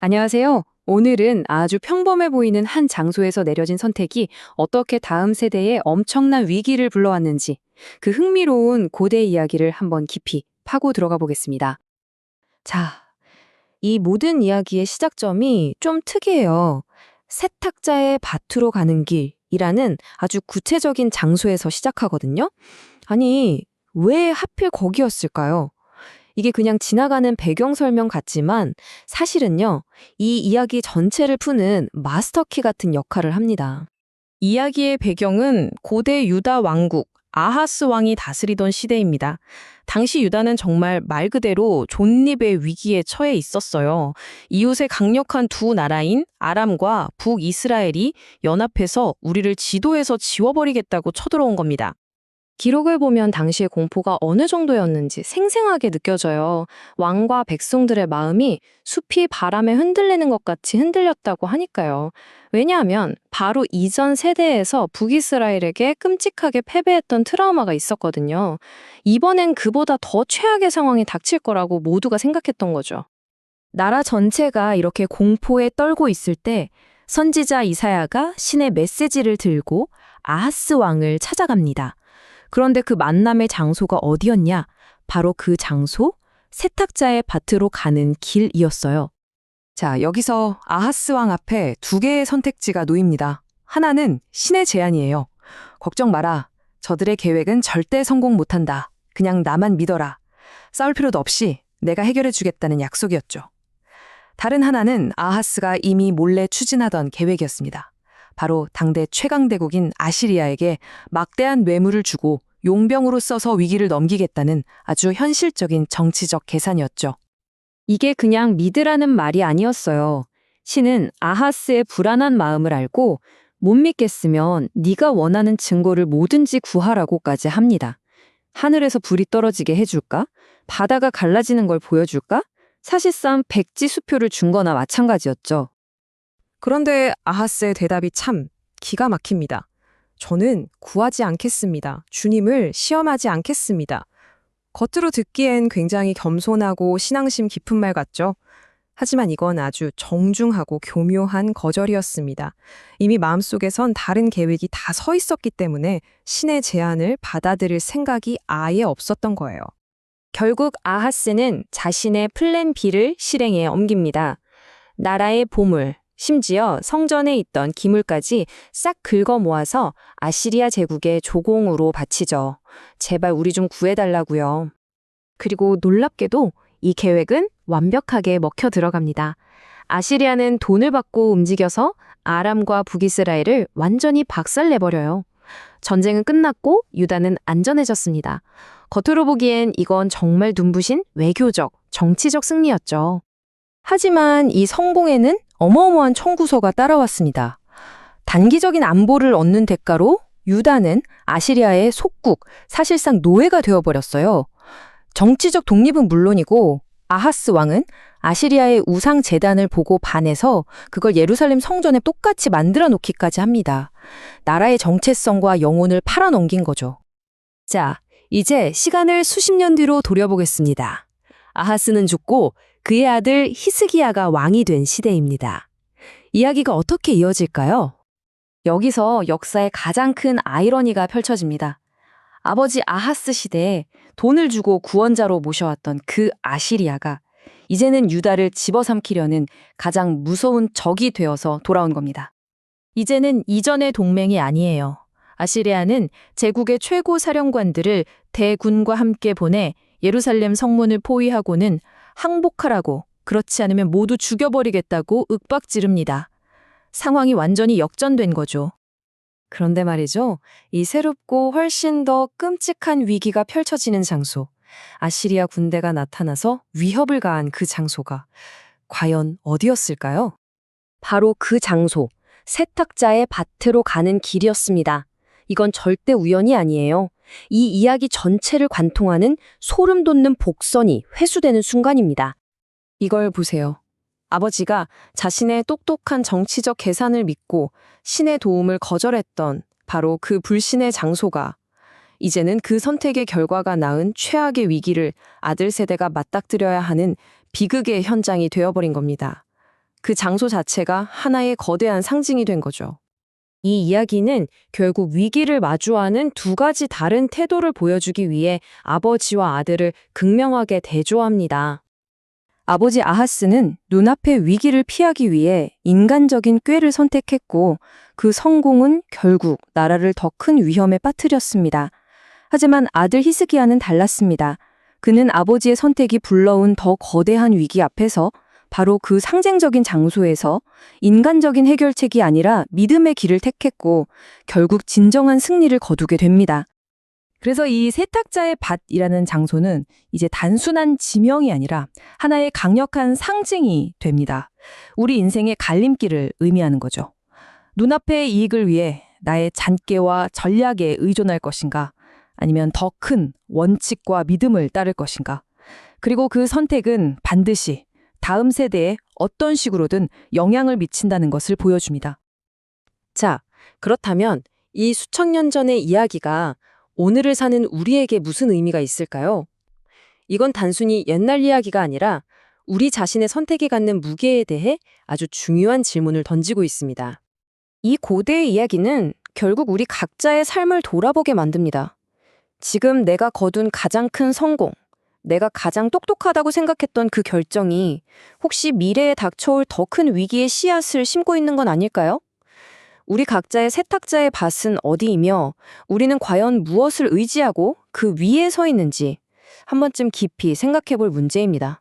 안녕하세요. 오늘은 아주 평범해 보이는 한 장소에서 내려진 선택이 어떻게 다음 세대에 엄청난 위기를 불러왔는지 그 흥미로운 고대 이야기를 한번 깊이 파고 들어가 보겠습니다. 자, 이 모든 이야기의 시작점이 좀 특이해요. 세탁자의 밭으로 가는 길이라는 아주 구체적인 장소에서 시작하거든요. 아니, 왜 하필 거기였을까요? 이게 그냥 지나가는 배경 설명 같지만 사실은요, 이 이야기 전체를 푸는 마스터키 같은 역할을 합니다. 이야기의 배경은 고대 유다 왕국 아하스 왕이 다스리던 시대입니다. 당시 유다는 정말 말 그대로 존립의 위기에 처해 있었어요. 이웃의 강력한 두 나라인 아람과 북이스라엘이 연합해서 우리를 지도에서 지워버리겠다고 쳐들어온 겁니다. 기록을 보면 당시의 공포가 어느 정도였는지 생생하게 느껴져요. 왕과 백성들의 마음이 숲이 바람에 흔들리는 것 같이 흔들렸다고 하니까요. 왜냐하면 바로 이전 세대에서 북이스라엘에게 끔찍하게 패배했던 트라우마가 있었거든요. 이번엔 그보다 더 최악의 상황이 닥칠 거라고 모두가 생각했던 거죠. 나라 전체가 이렇게 공포에 떨고 있을 때 선지자 이사야가 신의 메시지를 들고 아하스 왕을 찾아갑니다. 그런데 그 만남의 장소가 어디였냐? 바로 그 장소, 세탁자의 밭으로 가는 길이었어요. 자, 여기서 아하스 왕 앞에 두 개의 선택지가 놓입니다. 하나는 신의 제안이에요. 걱정 마라. 저들의 계획은 절대 성공 못한다. 그냥 나만 믿어라. 싸울 필요도 없이 내가 해결해 주겠다는 약속이었죠. 다른 하나는 아하스가 이미 몰래 추진하던 계획이었습니다. 바로 당대 최강대국인 아시리아에게 막대한 뇌물을 주고 용병으로 써서 위기를 넘기겠다는 아주 현실적인 정치적 계산이었죠. 이게 그냥 믿으라는 말이 아니었어요. 신은 아하스의 불안한 마음을 알고 못 믿겠으면 네가 원하는 증거를 뭐든지 구하라고까지 합니다. 하늘에서 불이 떨어지게 해줄까? 바다가 갈라지는 걸 보여줄까? 사실상 백지 수표를 준 거나 마찬가지였죠. 그런데 아하스의 대답이 참 기가 막힙니다. 저는 구하지 않겠습니다. 주님을 시험하지 않겠습니다. 겉으로 듣기엔 굉장히 겸손하고 신앙심 깊은 말 같죠? 하지만 이건 아주 정중하고 교묘한 거절이었습니다. 이미 마음속에선 다른 계획이 다 서 있었기 때문에 신의 제안을 받아들일 생각이 아예 없었던 거예요. 결국 아하스는 자신의 플랜 B를 실행에 옮깁니다. 나라의 보물, 심지어 성전에 있던 기물까지 싹 긁어 모아서 아시리아 제국의 조공으로 바치죠. 제발 우리 좀 구해달라고요. 그리고 놀랍게도 이 계획은 완벽하게 먹혀 들어갑니다. 아시리아는 돈을 받고 움직여서 아람과 북이스라엘을 완전히 박살내버려요. 전쟁은 끝났고 유다는 안전해졌습니다. 겉으로 보기엔 이건 정말 눈부신 외교적, 정치적 승리였죠. 하지만 이 성공에는 어마어마한 청구서가 따라왔습니다. 단기적인 안보를 얻는 대가로 유다는 아시리아의 속국, 사실상 노예가 되어버렸어요. 정치적 독립은 물론이고 아하스 왕은 아시리아의 우상 제단을 보고 반해서 그걸 예루살렘 성전에 똑같이 만들어 놓기까지 합니다. 나라의 정체성과 영혼을 팔아넘긴 거죠. 자, 이제 시간을 수십 년 뒤로 돌려보겠습니다. 아하스는 죽고 그의 아들 히스기야가 왕이 된 시대입니다. 이야기가 어떻게 이어질까요? 여기서 역사의 가장 큰 아이러니가 펼쳐집니다. 아버지 아하스 시대에 돈을 주고 구원자로 모셔왔던 그 아시리아가 이제는 유다를 집어삼키려는 가장 무서운 적이 되어서 돌아온 겁니다. 이제는 이전의 동맹이 아니에요. 아시리아는 제국의 최고 사령관들을 대군과 함께 보내 예루살렘 성문을 포위하고는 항복하라고, 그렇지 않으면 모두 죽여버리겠다고 윽박지릅니다. 상황이 완전히 역전된 거죠. 그런데 말이죠. 이 새롭고 훨씬 더 끔찍한 위기가 펼쳐지는 장소, 아시리아 군대가 나타나서 위협을 가한 그 장소가 과연 어디였을까요? 바로 그 장소, 세탁자의 밭으로 가는 길이었습니다. 이건 절대 우연이 아니에요. 이 이야기 전체를 관통하는 소름 돋는 복선이 회수되는 순간입니다. 이걸 보세요. 아버지가 자신의 똑똑한 정치적 계산을 믿고 신의 도움을 거절했던 바로 그 불신의 장소가 이제는 그 선택의 결과가 낳은 최악의 위기를 아들 세대가 맞닥뜨려야 하는 비극의 현장이 되어버린 겁니다. 그 장소 자체가 하나의 거대한 상징이 된 거죠. 이 이야기는 결국 위기를 마주하는 두 가지 다른 태도를 보여주기 위해 아버지와 아들을 극명하게 대조합니다. 아버지 아하스는 눈앞의 위기를 피하기 위해 인간적인 꾀를 선택했고 그 성공은 결국 나라를 더 큰 위험에 빠뜨렸습니다. 하지만 아들 히스기야는 달랐습니다. 그는 아버지의 선택이 불러온 더 거대한 위기 앞에서 바로 그 상징적인 장소에서 인간적인 해결책이 아니라 믿음의 길을 택했고 결국 진정한 승리를 거두게 됩니다. 그래서 이 세탁자의 밭이라는 장소는 이제 단순한 지명이 아니라 하나의 강력한 상징이 됩니다. 우리 인생의 갈림길을 의미하는 거죠. 눈앞의 이익을 위해 나의 잔꾀와 전략에 의존할 것인가? 아니면 더 큰 원칙과 믿음을 따를 것인가? 그리고 그 선택은 반드시 다음 세대에 어떤 식으로든 영향을 미친다는 것을 보여줍니다. 자, 그렇다면 이 수천 년 전의 이야기가 오늘을 사는 우리에게 무슨 의미가 있을까요? 이건 단순히 옛날 이야기가 아니라 우리 자신의 선택이 갖는 무게에 대해 아주 중요한 질문을 던지고 있습니다. 이 고대의 이야기는 결국 우리 각자의 삶을 돌아보게 만듭니다. 지금 내가 거둔 가장 큰 성공, 내가 가장 똑똑하다고 생각했던 그 결정이 혹시 미래에 닥쳐올 더 큰 위기의 씨앗을 심고 있는 건 아닐까요? 우리 각자의 세탁자의 밭은 어디이며 우리는 과연 무엇을 의지하고 그 위에 서 있는지 한 번쯤 깊이 생각해 볼 문제입니다.